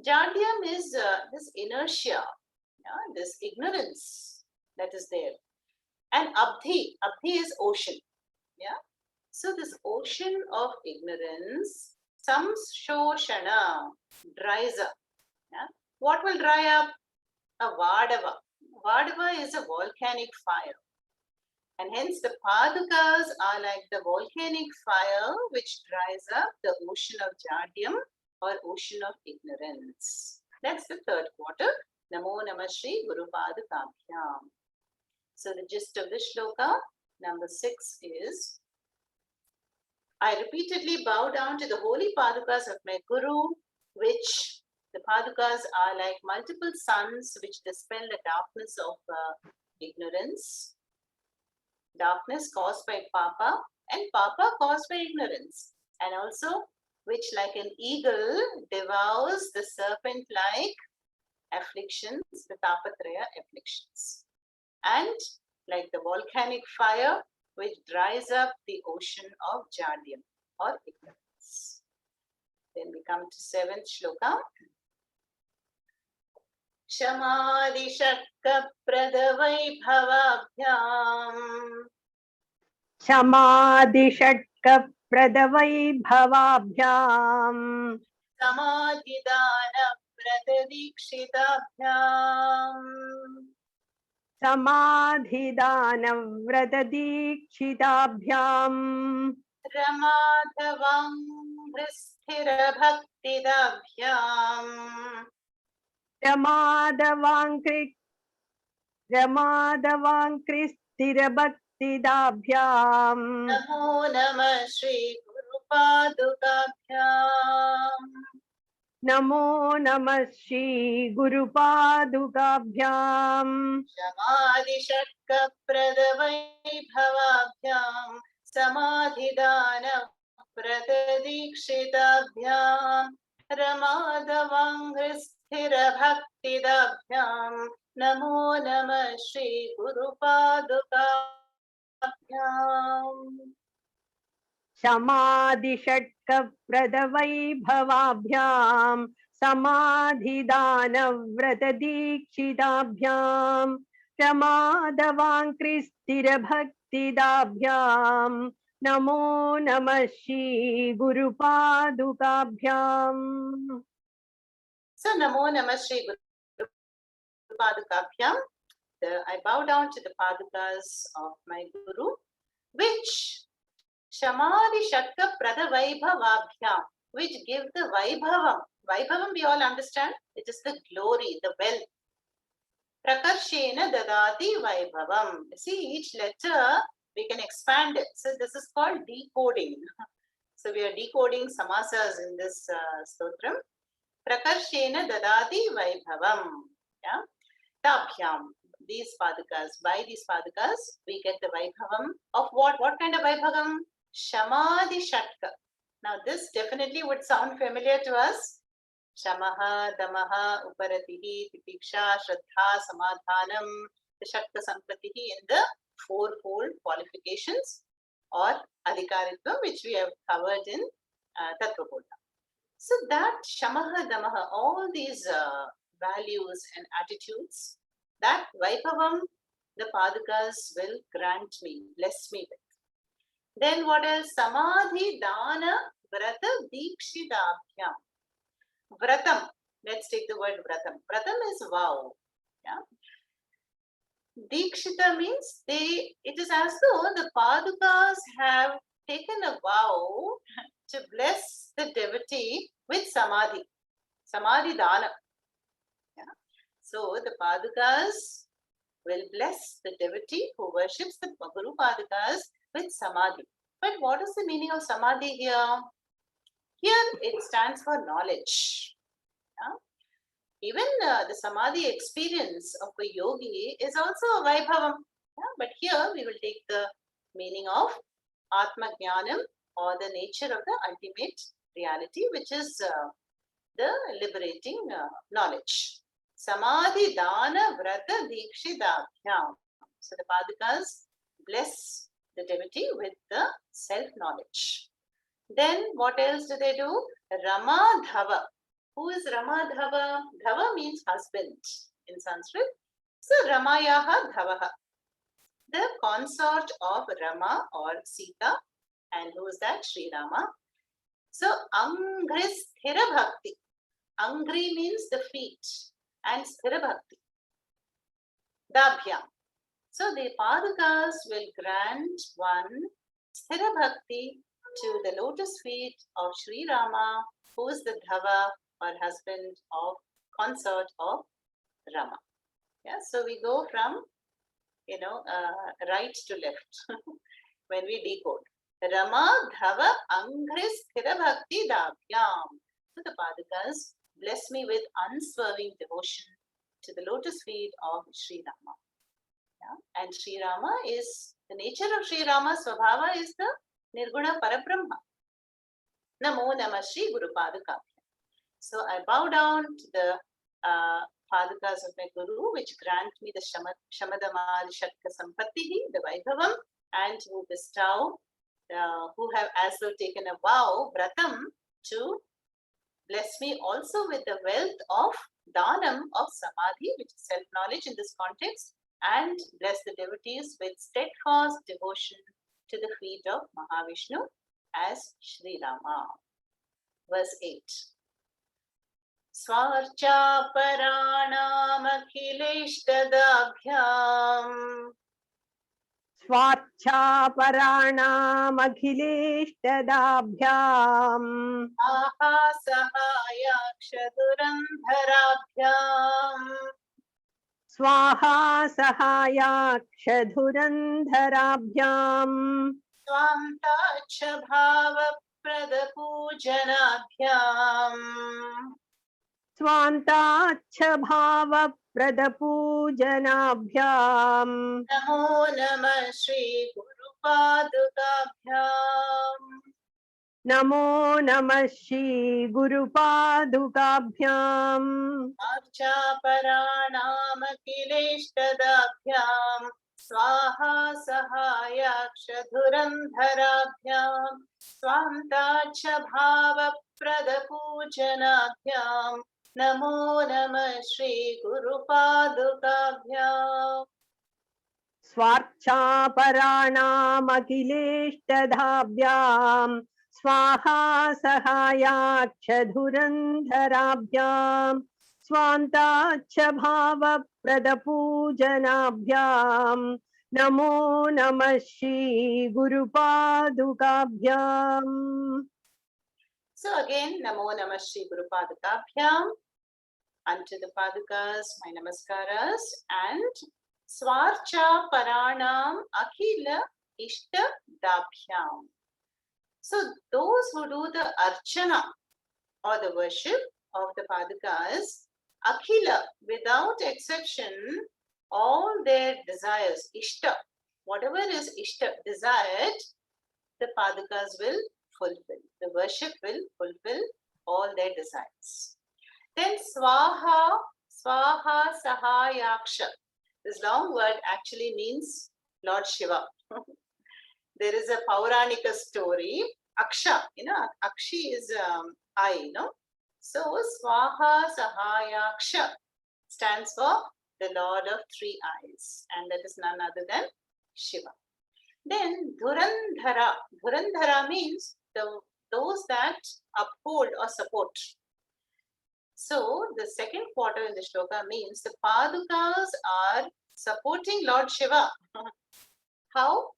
S1: Jadyam is this inertia, this ignorance that is there. And Abdhi is ocean. Yeah. So this ocean of ignorance, samshoshana, dries up. Yeah. What will dry up? A Vadava. Vadava is a volcanic fire. And hence the padukas are like the volcanic fire which dries up the ocean of Jadyam or ocean of ignorance. That's the third quarter. Namo Namah Shri Guru Padukabhyam. So the gist of this shloka, number 6 is, I repeatedly bow down to the holy padukas of my Guru, which the padukas are like multiple suns which dispel the darkness of ignorance. Darkness caused by papa and papa caused by ignorance, and also which like an eagle devours the serpent-like afflictions, the Tapatraya afflictions, and like the volcanic fire which dries up the ocean of Jadyam or ignorance. Then we come to 7th shloka. Shamadhi Shakka Pradavaibhavabhyam.
S2: Shamadhi Shatka Pradavaibhavabhyam.
S1: Samadhidana Pratadikshitabhyam.
S2: Samadhidana Vratadikshitabhyam.
S1: Ramadhavam Hristhira Bhaktidabhyam.
S2: Ramadavankristirabhaktidabhyam.
S1: Namo Namah Shri Guru Padukabhyam.
S2: Namo Namah Shri Guru Padukabhyam.
S1: Shamadhi Shakka Pradavaibhavabhyam. Samadhidana Pratadikshitabhyam. Ramadhavam Hristhira Bhaktidabhyam. Namo Namah Shri Guru Padukabhyam.
S2: Samadhi Shatka Pradavaibhavabhyam. Samadhidana Vratadikshitabhyam. Ramadavankristirabhaktidabhyam. Namo Namah Shri Guru Padukabhyam.
S1: So Namo Namah Shri Guru Padukabhyam. I bow down to the padukas of my Guru, which Shamadhi Shakka Pradavaibhavabhyam, which give the Vaibhavam, Vaibhavam we all understand. It is the glory, the wealth. Prakarshena dadati Vaibhavam. See, each letter we can expand it. So this is called decoding. So we are decoding samasas in this stotram. Prakarshena dadati Vaibhavam. Yeah. Tabhyam. These padukas, by these padukas, we get the Vaibhavam of what? What kind of Vaibhavam? Shamadhi Shatka. Now this definitely would sound familiar to us. Shamaha, Damaha, Uparatihi, Titiksha, Shraddha, Samadhanam, the Shakta Sampatihi in the fourfold qualifications or Adhikaritva, which we have covered in Tattvabodha. So that Shamaha, Damaha, all these values and attitudes, that Vaibhavam, the Padukas will grant me, bless me with. Then what else? Samadhi, Dana, Vrata, Dikshidabhyam. Vratam, let's take the word Vratam. Vratam is vow. Yeah. Dikshita means it is as though the Padukas have taken a vow to bless the devotee with Samadhi. Samadhi Dana. Yeah. So the Padukas will bless the devotee who worships the Guru Padukas with Samadhi. But what is the meaning of Samadhi here? Here it stands for knowledge. Yeah? Even the Samadhi experience of a yogi is also a Vaibhavam. Yeah? But here we will take the meaning of Atma Jnanam, or the nature of the ultimate reality, which is the liberating knowledge. Samadhi Dana Vrata Dikshidabhyam. So the Padukas bless the devotee with the self-knowledge. Then what else do they do? Rama Dhava. Who is Rama Dhava? Dhava means husband in Sanskrit. So Ramayaha Dhavaha. The consort of Rama or Sita. And who is that? Sri Rama. So Angri Sthira Bhakti. Angri means the feet and Sthira Bhakti. Dabhyam. So the Padukas will grant one Sthira Bhakti to the lotus feet of Sri Rama, who is the Dhava or husband of consort of Rama. Yeah, so we go from right to left when we decode. Rama Dhava Angri Sthira Bhakti Dabhyam. So the Padukas bless me with unswerving devotion to the lotus feet of Sri Rama. Yeah? And Sri Rama is, the nature of Sri Rama Swabhava is the Nirguna Parabrahma. Namo Namah Shri Guru Padukabhyam. So I bow down to the Padukas of my Guru, which grant me the Shamadamadi Shatka Sampattihi, the Vaibhavam, and who bestow, who have as though taken a vow, Vratam, to bless me also with the wealth of Dhanam of Samadhi, which is self-knowledge in this context, and bless the devotees with steadfast devotion to the feet of Mahavishnu as Sri Rama. Verse 8. Swarcha paranam akhilishtadabhyam.
S2: Swarchaparanam akhilishtadabhyam.
S1: Aha sahayakshadurandharabhyam.
S2: Swaha sahayakshadurandharabhyam.
S1: Swam tacha bhava pradapujanabhyam.
S2: Swantacha bhava pradapujanabhyam.
S1: Namo Namah Shri Guru Padukabhyam.
S2: Namo Namah Shri Guru Padukabhyam.
S1: Archa paranam akhilishtadabhyam. Swaha sahayakshadurandharabhyam. Swantacha bhava pradapujanabhyam. Namo Namah Shri Guru Padukabhyam.
S2: Swarchaparanam akhilishtadabhyam. Swaha sahayakshadurandharabhyam. Swantacha bhava pradapujanabhyam. Namo Namah Shri Guru Padukabhyam.
S1: So So again, Namo Namah Shri Guru Padukabhyam. Unto the Padukas, my namaskaras, and Swarcha Paranam Akhila Ishta Dabhyam. So those who do the archana or the worship of the Padukas, Akhila, without exception, all their desires, Ishta, whatever is Ishta, desired, the Padukas will fulfill. The worship will fulfill all their desires. Then Swaha, Swaha Sahayaksha. This long word actually means Lord Shiva. There is a Pauranika story. Aksha, Akshi is eye, So Swaha Sahayaksha stands for the Lord of three eyes, and that is none other than Shiva. Then Dhurandhara. Dhurandhara means those that uphold or support. So the second quarter in the shloka means the Padukas are supporting Lord Shiva. How?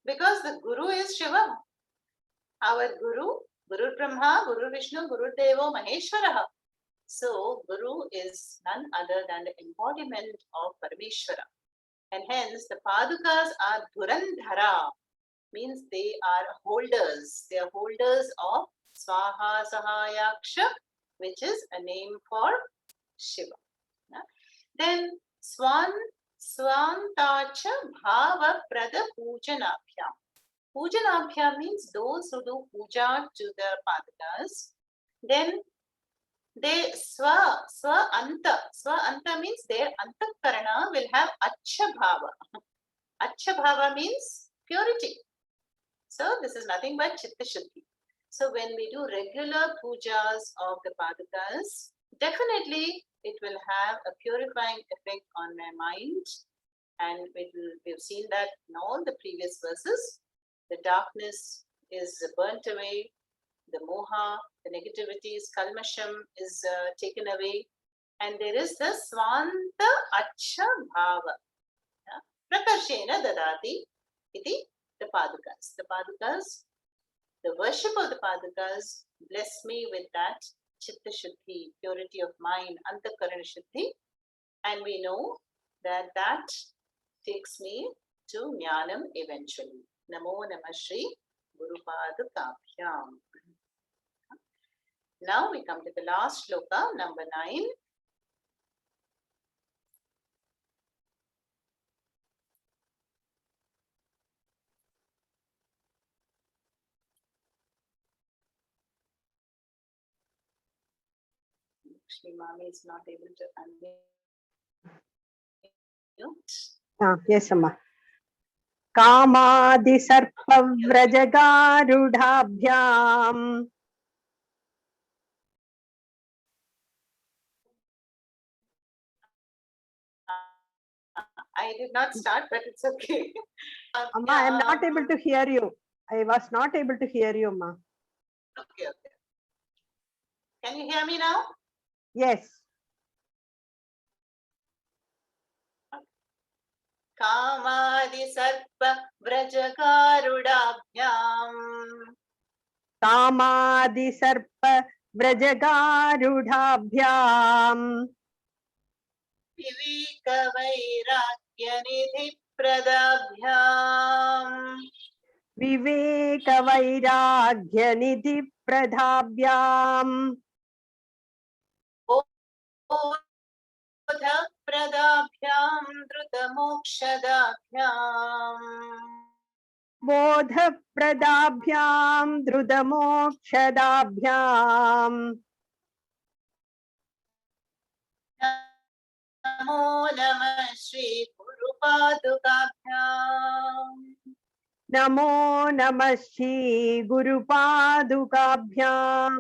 S1: Because the Guru is Shiva. Our Guru, Guru Brahma, Guru Vishnu, Guru Devo Maheshwara. So Guru is none other than the embodiment of Parameshwara. And hence the Padukas are Dhurandhara, means they are holders. They are holders of Swaha Sahayaksha, which is a name for Shiva. Then Swantacha Bhava Prada Pujanabhyam. Pujanabhyam means those who do puja to the Padukas. Then they Swa-anta means their antakarana will have Acha Bhava. Acha Bhava means purity. So this is nothing but Chitta Shuddhi. So when we do regular pujas of the Padukas, definitely it will have a purifying effect on my mind. And we've seen that in all the previous verses. The darkness is burnt away, the moha, the negativities, kalmasham is taken away. And there is the swanta acha bhava. Prakarshena dadati iti the Padukas. The Padukas, the worship of the Padukas, bless me with that Chitta Shuddhi, purity of mind, Antakarana Shuddhi. And we know that that takes me to Jnanam eventually. Namo Namah Shri Guru Padukabhyam. Now we come to the last shloka, number 9. Actually, Mami is not able to unmute.
S2: Yes, Amma. Kamadi sarpa vrajagarudhabhyam.
S1: I did not start, but it's okay.
S2: Amma, I am not able to hear you. I was not able to hear you, Amma.
S1: Okay. Can you hear me now?
S2: Yes.
S1: Kamadi sarpa vrajagarudabhyam.
S2: Kamadi sarpa vrajagarudhabhyam.
S1: Viveka vairagya nidhi pradabhyam.
S2: Viveka vairagya nidhi pradhabhyam.
S1: Bodha pradabhyam druta mokshadabhyam.
S2: Bodha pradabhyam druta mokshadabhyam.
S1: Namo Namah Shri Guru Padukabhyam.
S2: Namo Namah Shri Guru Padukabhyam.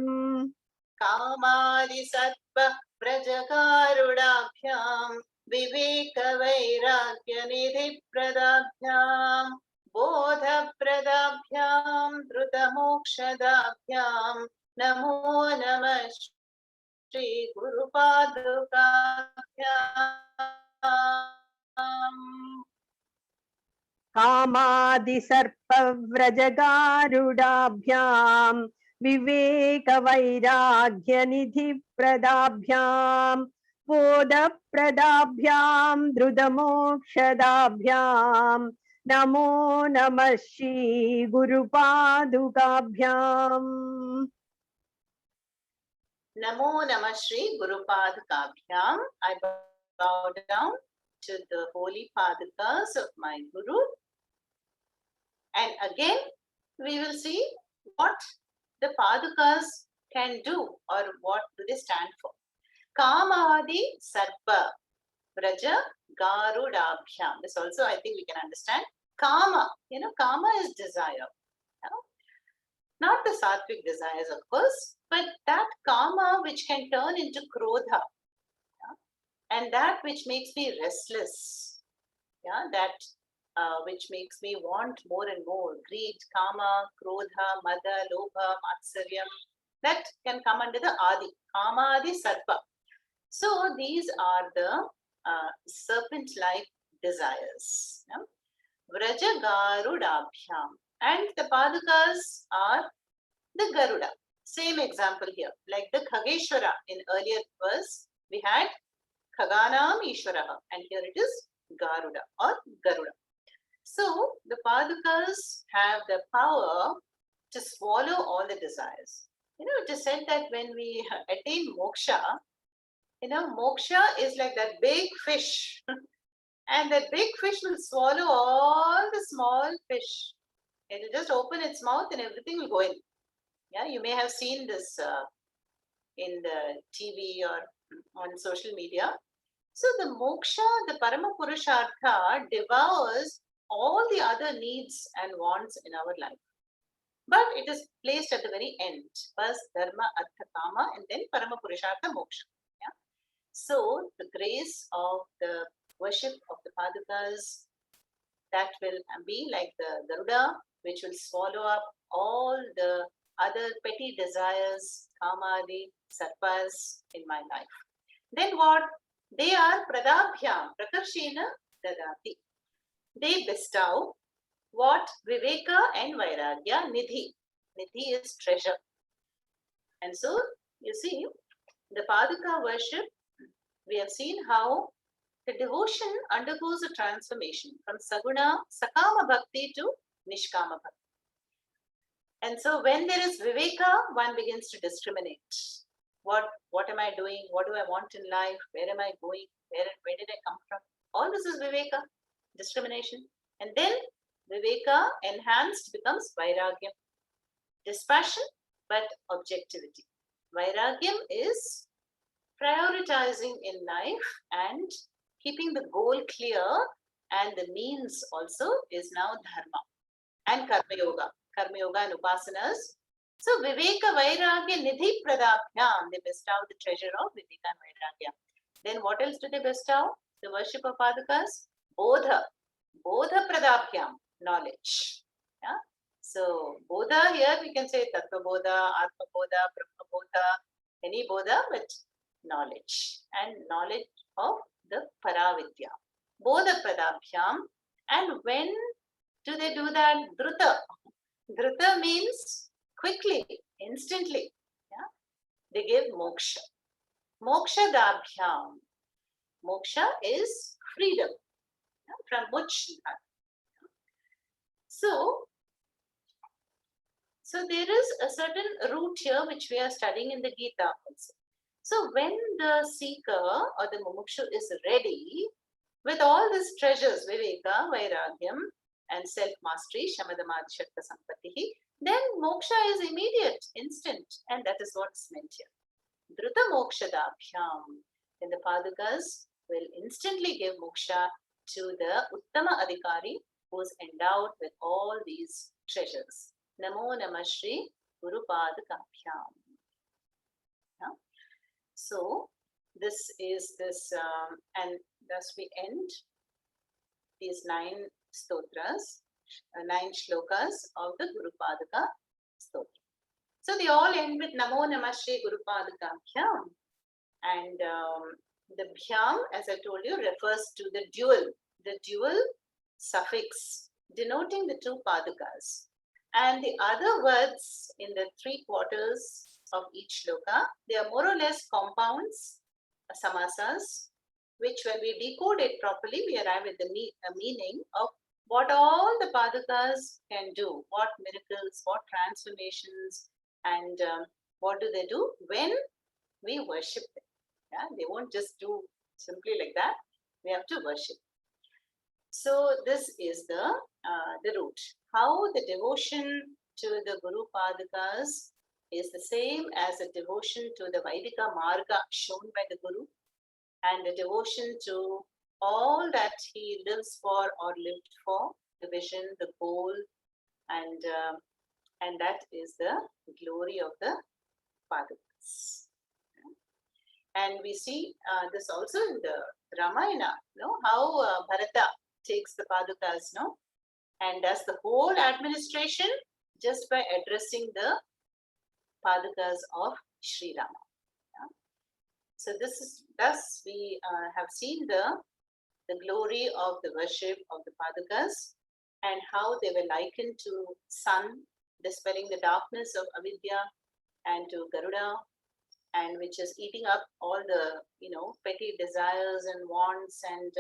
S1: Kamadi Sattva Prajagarudabhyam Viveka Vairagya Nidhi Pradabhyam Bodha Pradabhyam Druta Mokshadabhyam Namo Namah Shri Guru Padukabhyam.
S2: Kamadi sarpa vrajagarudabhyam विवेकवैराग्यनिधिप्रदाभ्याम् बोधप्रदाभ्याम् धृतमोक्षदाभ्याम् नमो नमः Shri गुरुपादुकाभ्याम्.
S1: Namo Namah Shri Guru Padukabhyam. I bow down to the holy Padukas of my Guru. And again, we will see what the Padukas can do or what do they stand for. Kamadi Sarpa Vraja Garudabhyam. This also I think we can understand. Kama, Kama is desire. Not the sattvic desires, of course, but that Kama which can turn into Krodha. And that which makes me restless. That which makes me want more and more. Greed, Kama, Krodha, Mada, Lobha, Matsaryam. That can come under the Adi. Kama Adi Sarpa. So these are the serpent-like desires. Vraja Garudabhyam. And the Padukas are the Garuda. Same example here. Like the Khageshwara in earlier verse, we had Khaganam Ishwaraha. And here it is Garuda or Garuda. So the Padukas have the power to swallow all the desires. It is said that when we attain moksha, moksha is like that big fish. And that big fish will swallow all the small fish. It will just open its mouth and everything will go in. You may have seen this in the TV or on social media. So the moksha, the Parama Purushartha, devours all the other needs and wants in our life. But it is placed at the very end. First Dharma, Artha, Kama, and then Parama Purushartha, Moksha. So the grace of the worship of the Padukas, that will be like the Garuda, which will swallow up all the other petty desires, Kamadi, Sarpas in my life. Then what? They are Pradabhyam, Prakarshena Dadati. They bestow what? Viveka and Vairagya, Nidhi. Nidhi is treasure. And so, you see, the Paduka worship, we have seen how the devotion undergoes a transformation from Saguna, Sakama Bhakti to Nishkama Bhakti. And so when there is Viveka, one begins to discriminate. What am I doing? What do I want in life? Where am I going? Where did I come from? All this is Viveka, discrimination. And then Viveka enhanced becomes Vairagyam. Dispassion, but objectivity. Vairagyam is prioritizing in life and keeping the goal clear, and the means also is now Dharma and Karma Yoga. Karma Yoga and Upasanas. So Viveka Vairagya Nidhi Pradabhyam, they bestow the treasure of Viveka and Vairagya. Then what else do they bestow? The worship of Padukas? Bodha. Bodha Pradabhyam, knowledge. So Bodha here we can say Tattva Bodha, Atma Bodha, Brahma Bodha, any Bodha, but knowledge. And knowledge of the Paravidya. Bodha Pradabhyam. And when do they do that? Druta. Druta means quickly, instantly. They give moksha. Moksha dabhyam. Moksha is freedom from much. So there is a certain route here which we are studying in the Gita also. So when the seeker or the mumukshu is ready with all these treasures, Viveka, Vairagyam, and self-mastery, Shamadamadi Shakta Sampatihi, then moksha is immediate, instant, and that is what's meant here. Druta moksha dabhyam. Then the Padukas will instantly give moksha to the Uttama Adhikari who is endowed with all these treasures. Namo Namah Shri Guru Padukabhyam. So this is and thus we end these 9 stotras, 9 shlokas of the Guru Paduka stotra. So they all end with Namo Namah Shri Guru Padukabhyam. And the bhyam, as I told you, refers to the dual suffix denoting the 2 padukas. And the other words in the 3/4 of each shloka, they are more or less compounds, samasas, which when we decode it properly, we arrive at the meaning of what all the Padukas can do, what miracles, what transformations, and what do they do when we worship them. Yeah, they won't just do simply like that. We have to worship. So this is the root. How the devotion to the Guru Padukas is the same as the devotion to the Vaidika Marga shown by the Guru, and the devotion to all that he lives for or lived for, the vision, the goal, and that is the glory of the Padukas. And we see this also in the Ramayana, how Bharata takes the Padukas, and does the whole administration just by addressing the Padukas of Sri Rama. So this is thus we have seen the glory of the worship of the Padukas and how they were likened to sun, dispelling the darkness of avidya, and to Garuda, and which is eating up all the petty desires and wants and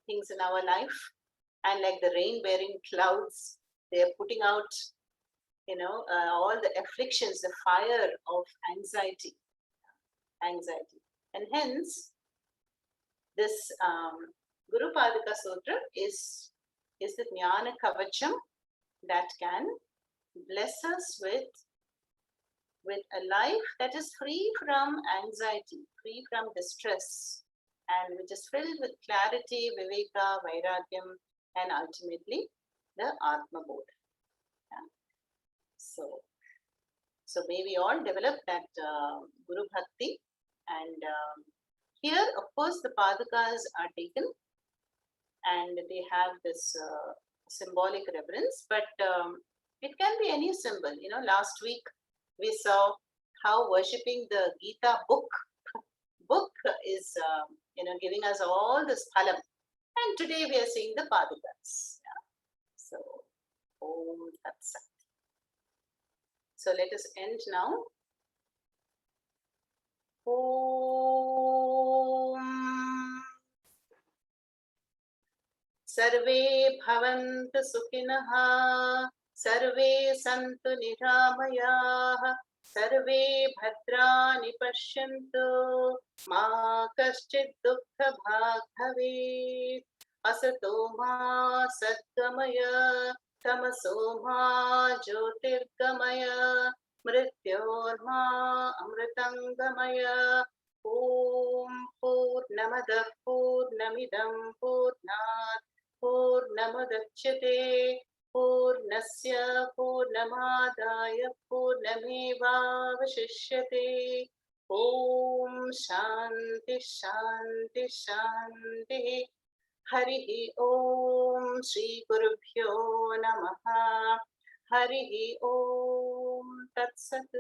S1: things in our life. And like the rain-bearing clouds, they are putting out all the afflictions, the fire of anxiety. And hence this Guru Padaka Sutra is the Jnana Kavacham that can bless us with a life that is free from anxiety, free from distress, and which is filled with clarity, viveka, vairagyam, and ultimately the Atma Bodh. Yeah. So may we all develop that Guru Bhakti. And here, of course, the Padukas are taken and they have this symbolic reverence, but it can be any symbol. Last week we saw how worshipping the Gita book is giving us all this phalam, and today we are seeing the Padukas. Yeah. So Om Tat Sat. So let us end now. Om Sarve Bhavantu Sukhinah, Sarve Santu Niramayah, Sarve Bhadrani Pashyantu, Ma Kaschid Dukkha Bhag Bhavet, Asato Ma Sadgamaya, Tamaso Ma Jyotirgamaya, Mrityorma Amritangamaya. Om Purnamada Purnamidam Purnat Purnamadachyate Purnasya Purnamadaya Purnamevavashishyate. Om Shanti Shanti Shanti. Harihi Om Shri Gurubhyo Namaha. Harihi Om Tat Sat.